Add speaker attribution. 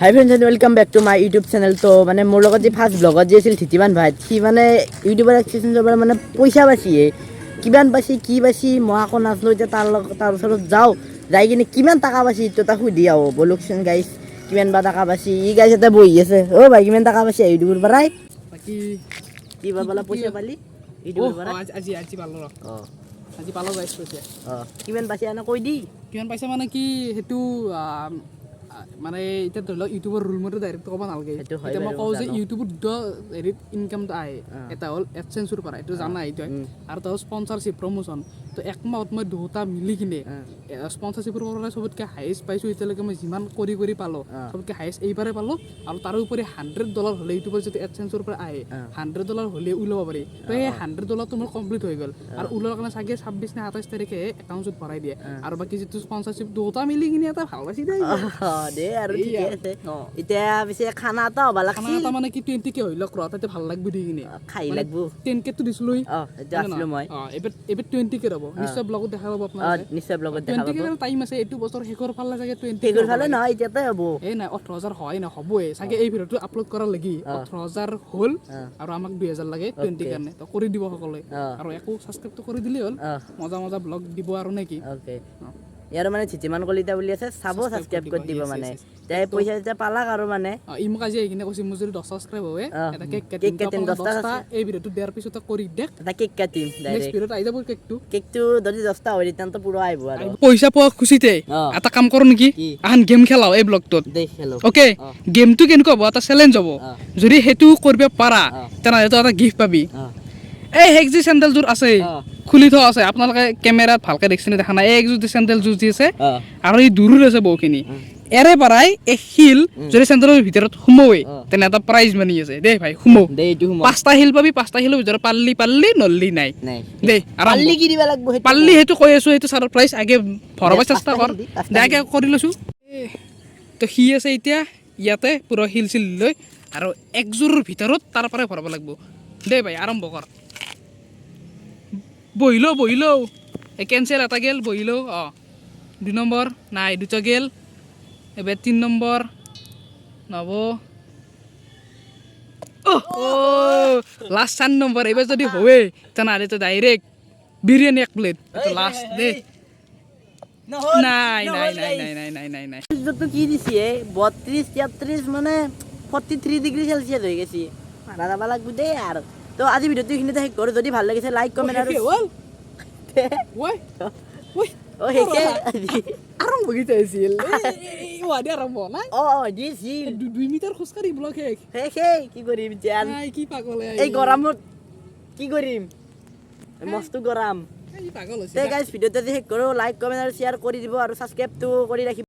Speaker 1: High friends and welcome back to my YouTube channel. তো মানে মোৰ লগত যে ফাৰ্ষ্ট ব্লগত যে আছিল থিতিমান ভাই, সি মানে ইউটিউবাৰ এক্সিষ্টেঞ্চৰ পৰা মানে পইচা বাচিয়ে কিমান বাচি কি বাচি মই আকৌ নাজনো। এতিয়া তাৰ ওচৰত যাওঁ, যাই কিনে কিমান টকা বাচি এইটো তাক সুধি আহোঁ বলকচোন গাইছ। কিমান বা টকা বাচি ই গাইছ এটা বহি আছে। অ' ভাই কিমান টকা বাচি ইউটিউবৰ পৰাই?
Speaker 2: বাকি
Speaker 1: কি বা পইচা পালি ইউটিউবৰ পৰা?
Speaker 2: আজি পালো ৰ।
Speaker 1: অঁ
Speaker 2: আজি পালো গাইছ পইচা।
Speaker 1: কিমান বাচি এনে কৈ দি।
Speaker 2: কিমান পাইছে মানে কি সেইটো মানে এতিয়া ধৰি লওক ইউটিউবৰ ৰুল মতে ডাইৰেক্ট ক'ব নালাগে।
Speaker 1: সেইটো হয়
Speaker 2: এতিয়া মই
Speaker 1: বাৰু,
Speaker 2: কওঁ যে
Speaker 1: জানো।
Speaker 2: ইউটিউবত হেৰিত ইনকামটো আহে। এটা হ'ল এডচেঞ্চৰ পৰা, এইটো জানা এইটোৱে। আৰু এটা হ'ল স্পনচাৰশ্বিপ প্ৰমোশ্যন। তো এক মাহত মই দুটা মিলি কিনে স্পনচাৰশ্বিপৰ পৰা চবতকৈ হায়েষ্ট পাইছোঁ এতিয়ালৈকে। মই যিমান কৰি পালোঁ চবতকৈ হায়েষ্ট এইবাৰে পালোঁ। আৰু তাৰোপৰি $100 হ'লে ইউটিউবৰ যদি এডচেঞ্চৰ পৰা আহে $100 হ'লে ওলাব পাৰি। তো সেই $100টো মোৰ কমপ্লিট হৈ গ'ল। আৰু ওলোৱাৰ কাৰণে চাগে 26 নে 27 তাৰিখে একাউণ্টত ভৰাই দিয়ে। আৰু বাকী যিটো স্পনচাৰশ্বিপ দুটা মিলি কিনে এটা ভাল পাইছে
Speaker 1: দে আৰু ঠিকে আছে। এতিয়া পিছে খানা এটা হ'ব
Speaker 2: খানা
Speaker 1: লাগিছিল।
Speaker 2: এটা মানে কি 20K হৈ লওক ৰ, তাতে ভাল লাগব দি কিনে।
Speaker 1: খাই লাগব।
Speaker 2: 10Kটো দিছিলোঁ
Speaker 1: এতিয়া আছিলোঁ মই।
Speaker 2: এইবাৰ 20K ৰ'ব। নিশ্চয় ব্লগত দেখা পাব আপোনালোকে।
Speaker 1: নিশ্চয় ব্লগত দেখা পাব।
Speaker 2: 20K টাইম আছে, এইটো বছৰ শেষৰ ফালে চাগে 20K
Speaker 1: সেইবোৰ ফালে নহয়, এতিয়াতে হ'ব।
Speaker 2: এই নাই 18,000 হয় নহ'বই চাগে। এই ভিডিঅ'টো আপলোড কৰাৰ লাগি 18,000 হ'ল আৰু আমাক 2,000 লাগে 20 কাৰণে। তো কৰি দিব সকলোৱে। আৰু একো ছাবস্ক্ৰাইবটো কৰি দিলেই হ'ল। মজা ব্লগ দিব আৰু নে কি?
Speaker 1: ইয়াৰ মানে থিতিমান কলিতা বুলি আছে, চাব ছাবস্ক্ৰাইব কৰি দিব মানে। এতিয়া পইচা যেতিয়া পালাক আৰু মানে
Speaker 2: ই মোক আজি এইখিনি কৈছে মোৰ যদি 10 ছাবস্ক্ৰাইব হয় এটা কেক
Speaker 1: কাটিম 10টা
Speaker 2: এই ভিডিঅ'টো দিয়াৰ পিছতে কৰি দেখ
Speaker 1: এটা কেক কাটিম
Speaker 2: নেক্সট
Speaker 1: ডাইৰেক্ট।
Speaker 2: ভিডিঅ'ত আহি যাব
Speaker 1: কেকটো যদি 10টা হয় তেতিয়াতো পুৰা আহিব আৰু
Speaker 2: পইচা পোৱা খুচিতে এটা কাম কৰোঁ নেকি? এখন গেম খেলাও এই ব্লগটোত।
Speaker 1: দেখ খেলো।
Speaker 2: অ'কে, গেমটো কেনেকুৱা হ'ব? এটা চেলেঞ্জ হ'ব। যদি সেইটো কৰিব পাৰা তেনেহ'লে এটা গিফ্ট পাবি। এই হেকজি চেণ্ডেলযোৰ আছে খুলি থোৱা আছে, আপোনালোকে কেমেৰাত ভালকৈ দেখিছেনে দেখা নাই? এই একযোৰ চেণ্ডেলযোৰ যি আছে আৰু এই দূৰৰ আছে বহুখিনি। এৰে পৰাই এই শিল যদি চেণ্ডেলৰ ভিতৰত সোমোৱে তেনে এটা প্ৰাইজ মানি আছে দেই ভাই। সোমো 5টা শিল পাবি, 5টা শিলৰ ভিতৰত পাল্লি নল্লি নাই দেই। পাল্লি সেইটো কৈ আছোঁ, সেইটো ছাৰপ্ৰাইজ। আগে ভৰাব চেষ্টা কৰ দে, আগে কৰি লৈছোঁ। তো সি আছে এতিয়া ইয়াতে পুৰা শিল চিল লৈ, আৰু একযোৰৰ ভিতৰত তাৰ পৰাই ভৰাব লাগিব দেই ভাই। আৰম্ভ কৰ। বহিলোঁ এই কেঞ্চেল এটা গেল, বহিলোঁ। 2 নম্বৰ নাই, 2টা গেল। এবাৰ 3 নম্বৰ নহ'ব। Last 4 number. এইবাৰ যদি হয় তেনেহ'লে তো ডাইৰেক্ট বিৰিয়ানী 1 প্লেট। লাষ্ট দেই। নাই
Speaker 1: কি দিছে 32 33 মানে 43 ডিগ্ৰী চেলচিয়াছ হৈ গৈছে। মাৰা যাব লাগব দেই আৰু। তো আজি ভিডিঅ'টো এইখিনিতে শেষ কৰোঁ। যদি ভাল লাগিছে লাইক কমেণ্ট আৰু
Speaker 2: আৰম্ভ গীত আহিছিল। আৰম্ভ নাই 2 মিটাৰ খোজকাঢ়ি ব্লক শেষ।
Speaker 1: কি কৰিম এতিয়া?
Speaker 2: কি পাগল
Speaker 1: এই গৰমত কি কৰিম? মস্ত গৰম।
Speaker 2: পাগল হৈছে।
Speaker 1: গাইজ ভিডিঅ'টো শেষ কৰোঁ। লাইক কমেণ্ট আৰু শ্বেয়াৰ কৰি দিব আৰু ছাবস্ক্ৰাইবটো কৰি ৰাখিব।